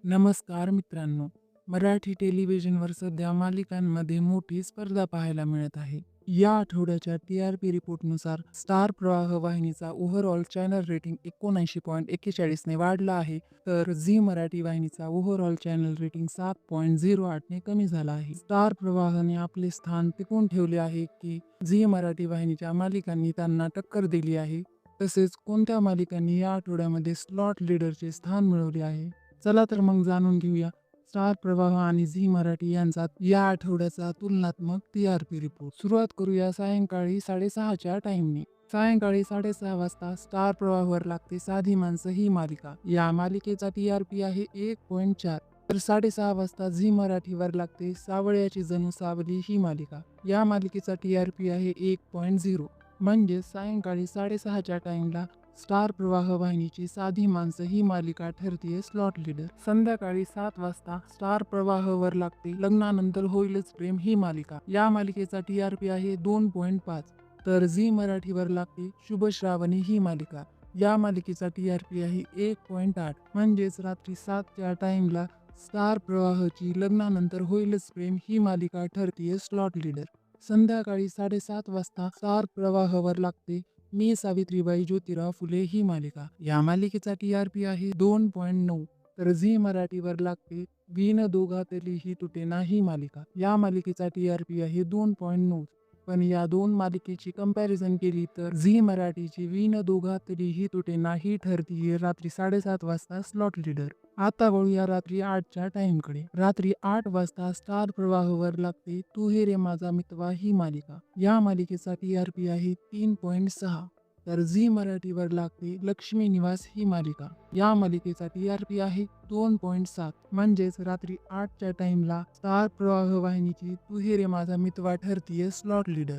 नमस्कार मित्रांनो. मराठी टेलिव्हिजनवर सध्या मालिकांमध्ये मोठी स्पर्धा पाहायला मिळत आहे. या आठवड्याच्या TRP रिपोर्टनुसार स्टार प्रवाह वाहिनीचा ओव्हरऑल चॅनल रेटिंग 79.41 ने वाढला आहे, तर झी मराठी वाहिनीचा ओव्हरऑल चॅनल रेटिंग 7.08 ने कमी झाला आहे. स्टार प्रवाहने आपले स्थान टिकवून ठेवले आहे की झी मराठी वाहिनीच्या मालिकांनी त्यांना टक्कर दिली आहे? तसेच कोणत्या मालिकांनी या आठवड्यामध्ये स्लॉट लीडरचे स्थान मिळवले आहे? चला तर मग जाणून घेऊया स्टार प्रवाह आणि झी मराठी यांचा या आठवड्याचा तुलनात्मक TRP रिपोर्ट. सुरुवात करूया सायंकाळी 6:30च्या टाइमने. सायंकाळी 6:30 वाजता स्टार प्रवाहावर लागते साधी माणसं ही मालिका. या मालिकेचा TRP आहे 1.4. तर 6:30 वाजता झी मराठीवर लागते सावळ्याची जणू सावली ही मालिका. या मालिकेचा TRP आहे 1.0. म्हणजे सायंकाळी 6:30च्या टाइमला स्टार प्रवाह वाहिनीची साधी माणसं ही मालिका ठरतीये स्लॉट लीडर. संध्याकाळी 7 वाजता स्टार प्रवाहावर लागते लग्नानंतर होईलच प्रेम ही मालिका. या मालिकेचा TRP आहे 2.5. तर झी मराठीवर लागते शुभ श्रावणी ही मालिका. या मालिकेचा TRP आहे 1.8. म्हणजेच रात्री 7च्या टाइमला स्टार प्रवाहाची लग्नानंतर होईलच प्रेम ही मालिका ठरतीये स्लॉट लीडर. संध्याकाळी 7:30 वाजता स्टार प्रवाहावर लागते मी सावित्रीबाई ज्योतिराव फुले ही मालिका. या मालिकेचा TRP आहे 2.9. तर झी मराठीवर लागते विण दोघातली ही तुटेना ही मालिका. या मालिकेचा TRP आहे 2.9. पण या दोन मालिकेची कंपॅरिझन केली तर झी मराठीची विण दोघातली ही तुटेना ही ठरतीये रात्री 7:30 वाजता स्लॉट लीडर. आता वळूया रात्री 8च्या टाइमकडे. रात्री 8 वाजता स्टार प्रवाहावर लागते तू हे रे माझा मितवा ही मालिका. या मालिकेचा TRP आहे 3.6. तर झी मराठीवर लागते लक्ष्मी निवास ही मालिका. या मालिकेचा TRP आहे 2.7. म्हणजेच रात्री 8च्या टाइमला स्टार प्रवाह वाहिनीची तू हे रे माझा मितवा ठरतीये स्लॉट लीडर.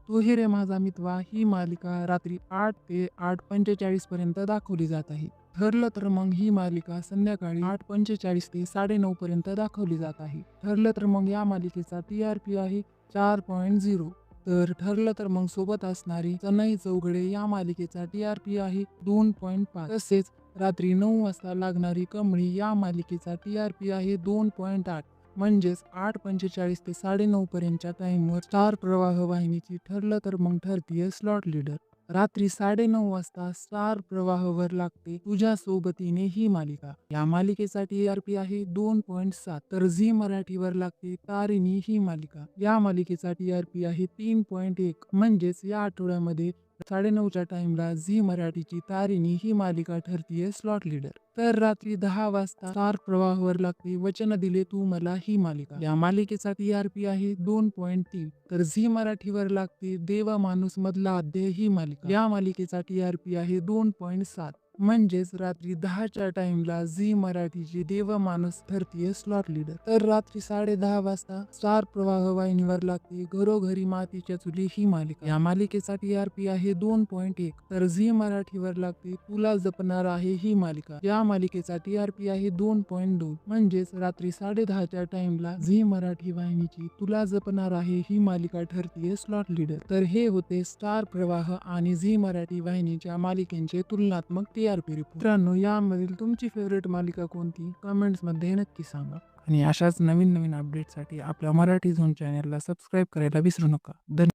तू हे रे माझा मितवा ही मालिका रात्री 8 ते 8:45 पर्यंत दाखवली जात आहे. ठरलं तर मग ही मालिका संध्याकाळी 8:45 ते 9:30 पर्यंत दाखवली जात आहे. ठरलं तर मग या मालिकेचा TRP आहे 4.0. तर ठरलं तर मग सोबत असणारी सनई चौघडे या मालिकेचा TRP आहे 2.5. तसेच रात्री 9 वाजता लागणारी कमळी या मालिकेचा TRP आहे 2.8. म्हणजेच 8:45 ते 9:30 पर्यंतच्या टाइमवर स्टार प्रवाह वाहिनीची ठरलं तर मग ठरतीये स्लॉट लीडर. रात्री 9:30 वाजता स्टार प्रवाहावर लागते तुझ्या सोबतीने ही मालिका. या मालिकेचा TRP आहे 2.7. तर झी मराठीवर लागते तारिणी ही मालिका. या मालिकेचा TRP आहे 3.1. म्हणजेच या आठवड्यामध्ये 9:30च्या टाइमला झी मराठीची तारिणी ही मालिका ठरतीये स्लॉट लीडर. तर रात्री 10 वाजता स्टार प्रवाहावर लागते वचन दिले तू मला ही मालिका. या मालिकेचा TRP आहे 2.3. तर झी मराठीवर लागते देव माणूस मधला अध्याय ही मालिका. या मालिकेचा TRP आहे 2.7. म्हणजेच रात्री 10च्या टाइमला झी मराठीची देव माणूस ठरतीये स्लॉट लीडर. तर रात्री 10:30 वाजता स्टार प्रवाह वाहिनीवर लागते घरोघरी मातीच्या चुली ही मालिका. या मालिकेचा TRP आहे 2.1. तर झी मराठीवर लागते तुला जपणार आहे ही मालिका. या मालिकेचा TRP आहे 2.2. म्हणजेच रात्री 10:30च्या टाइमला झी मराठी वाहिनीची तुला जपणार आहे ही मालिका ठरतीये स्लॉट लीडर. तर हे होते स्टार प्रवाह आणि झी मराठी वाहिनीच्या मालिकेंचे तुलनात्मक TRP रिपोर्ट. मित्रांनो, यामधील तुमची फेवरेट मालिका कोणती कमेंट्समध्ये नक्की सांगा. आणि अशाच नवीन नवीन अपडेटसाठी आपल्या मराठी झोन चॅनलला सबस्क्राईब करायला विसरू नका. धन्यवाद.